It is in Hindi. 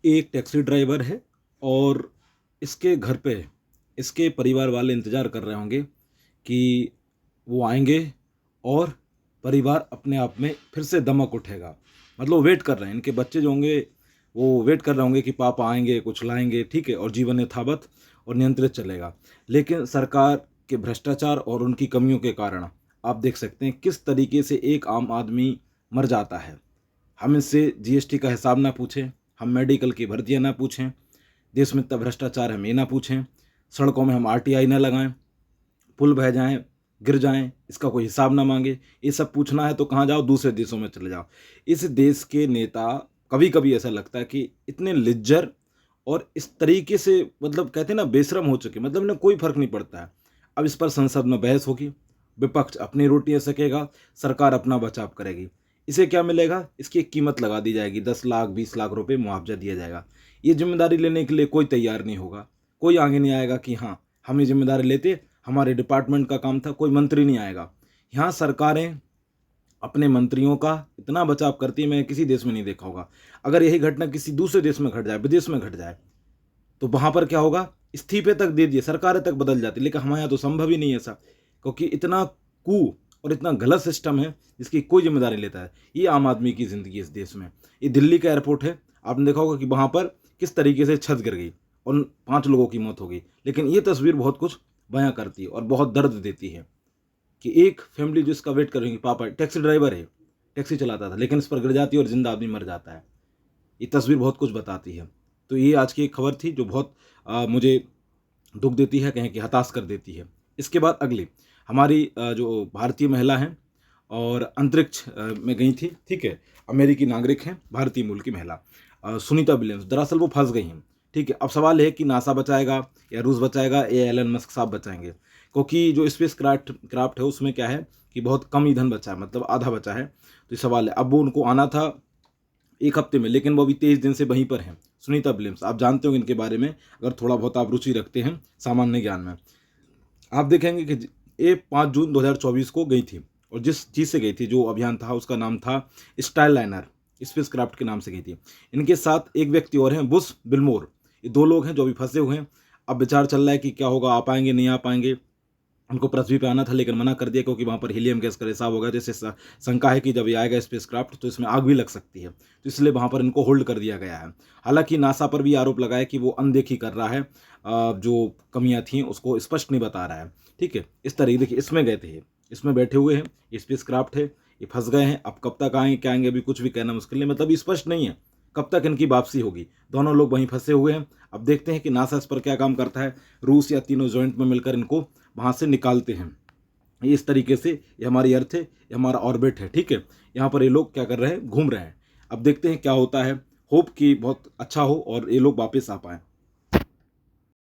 एक टैक्सी ड्राइवर है और इसके घर पे इसके परिवार वाले इंतज़ार कर रहे होंगे कि वो आएंगे और परिवार अपने आप में फिर से दमक उठेगा। मतलब वो वेट कर रहे हैं, इनके बच्चे जो होंगे वो वेट कर रहे होंगे कि पापा आएंगे, कुछ लाएंगे, ठीक है, और जीवन यथावत और नियंत्रित चलेगा। लेकिन सरकार के भ्रष्टाचार और उनकी कमियों के कारण आप देख सकते हैं किस तरीके से एक आम आदमी मर जाता है। हम इससे जीएसटी का हिसाब ना पूछें, हम मेडिकल की भर्तियां ना पूछें, देश में इतना भ्रष्टाचार हम ये ना पूछें, सड़कों में हम आरटीआई ना लगाएं, पुल बह जाएं, गिर जाएं, इसका कोई हिसाब ना मांगे। ये सब पूछना है तो कहाँ जाओ, दूसरे देशों में चले जाओ। इस देश के नेता कभी कभी ऐसा लगता है कि इतने लिज्जर और इस तरीके से मतलब कहते हैं ना बेशरम हो चुके, मतलब इन्हें कोई फर्क नहीं पड़ता है। अब इस पर संसद में बहस होगी, विपक्ष अपनी रोटियां सेकेगा, सरकार अपना बचाव करेगी। इसे क्या मिलेगा, इसकी एक कीमत लगा दी जाएगी, 10 लाख 20 लाख रुपए मुआवजा दिया जाएगा। ये जिम्मेदारी लेने के लिए कोई तैयार नहीं होगा, कोई आगे नहीं आएगा कि हाँ हम ये जिम्मेदारी लेते, हमारे डिपार्टमेंट का काम था, कोई मंत्री नहीं आएगा। यहाँ सरकारें अपने मंत्रियों का इतना बचाव करती है, मैं किसी देश में नहीं देखा होगा। अगर यही घटना किसी दूसरे देश में घट जाए, विदेश में घट जाए, तो वहां पर क्या होगा, इस्तीफे तक दे दिए, सरकारें तक बदल जाती। लेकिन हमारे यहाँ तो संभव ही नहीं है ऐसा, क्योंकि इतना कू और इतना गलत सिस्टम है जिसकी कोई जिम्मेदारी नहीं लेता है। ये आम आदमी की जिंदगी इस देश में। ये दिल्ली का एयरपोर्ट है, आपने देखा होगा कि वहां पर किस तरीके से छत गिर गई और 5 लोगों की मौत हो गई। लेकिन ये तस्वीर बहुत कुछ बयां करती है और बहुत दर्द देती है कि एक फैमिली जो इसका वेट कर रही है, पापा टैक्सी ड्राइवर है, टैक्सी चलाता था, लेकिन इस पर गिर जाती है और जिंदा आदमी मर जाता है। ये तस्वीर बहुत कुछ बताती है। तो ये आज की एक खबर थी जो बहुत मुझे दुख देती है, कहें कि हताश कर देती है। इसके बाद अगली हमारी जो भारतीय महिला हैं और अंतरिक्ष में गई थी, ठीक है, अमेरिकी नागरिक हैं, भारतीय मूल की महिला सुनीता विलियम्स। दरअसल वो फंस गई हैं, ठीक है। अब सवाल है कि नासा बचाएगा या रूस बचाएगा या एलन मस्क साहब बचाएंगे, क्योंकि जो स्पेस क्राफ्ट है उसमें क्या है कि बहुत कम ईंधन बचा है, मतलब आधा बचा है। तो ये सवाल है, अब वो उनको आना था 1 हफ्ते में, लेकिन वो अभी 23 दिन से वहीं पर हैं। सुनीता विलियम्स, आप जानते होंगे इनके बारे में, अगर थोड़ा बहुत आप रुचि रखते हैं सामान्य ज्ञान में। आप देखेंगे कि ये 5 जून 2024 को गई थी, और जिस चीज़ से गई थी, जो अभियान था, उसका नाम था स्टाइल लाइनर, स्पेस क्राफ्ट के नाम से गई थी। इनके साथ एक व्यक्ति और हैं, बुश बिल्मोर। ये 2 लोग हैं जो अभी फंसे हुए हैं। अब विचार चल रहा है कि क्या होगा, आ पाएंगे नहीं आ पाएंगे। उनको पृथ्वी पे आना था लेकिन मना कर दिया, क्योंकि वहाँ पर हीलियम गैस का रिसाव होगा, जैसे शंका है कि जब ये आएगा स्पेस क्राफ्ट तो इसमें आग भी लग सकती है, तो इसलिए वहाँ पर इनको होल्ड कर दिया गया है। हालांकि नासा पर भी आरोप लगाया कि वो अनदेखी कर रहा है, जो कमियां थी उसको स्पष्ट नहीं बता रहा है, ठीक है। इस तरीके देखिए, इसमें गए थे, इसमें बैठे हुए हैं, ये स्पेस क्राफ्ट है, ये फंस गए हैं। अब कब तक आएंगे क्या आएंगे अभी कुछ भी कहना मुश्किल है, मतलब स्पष्ट नहीं है कब तक इनकी वापसी होगी। दोनों लोग वहीं फंसे हुए हैं। अब देखते हैं कि नासा इस पर क्या काम करता है, रूस या तीनों जॉइंट में मिलकर इनको वहाँ से निकालते हैं। ये इस तरीके से, ये हमारी अर्थ है, ये हमारा ऑर्बिट है, ठीक है। यहाँ पर ये लोग क्या कर रहे हैं, घूम रहे हैं। अब देखते हैं क्या होता है। होप कि बहुत अच्छा हो और ये लोग वापस आ पाएँ।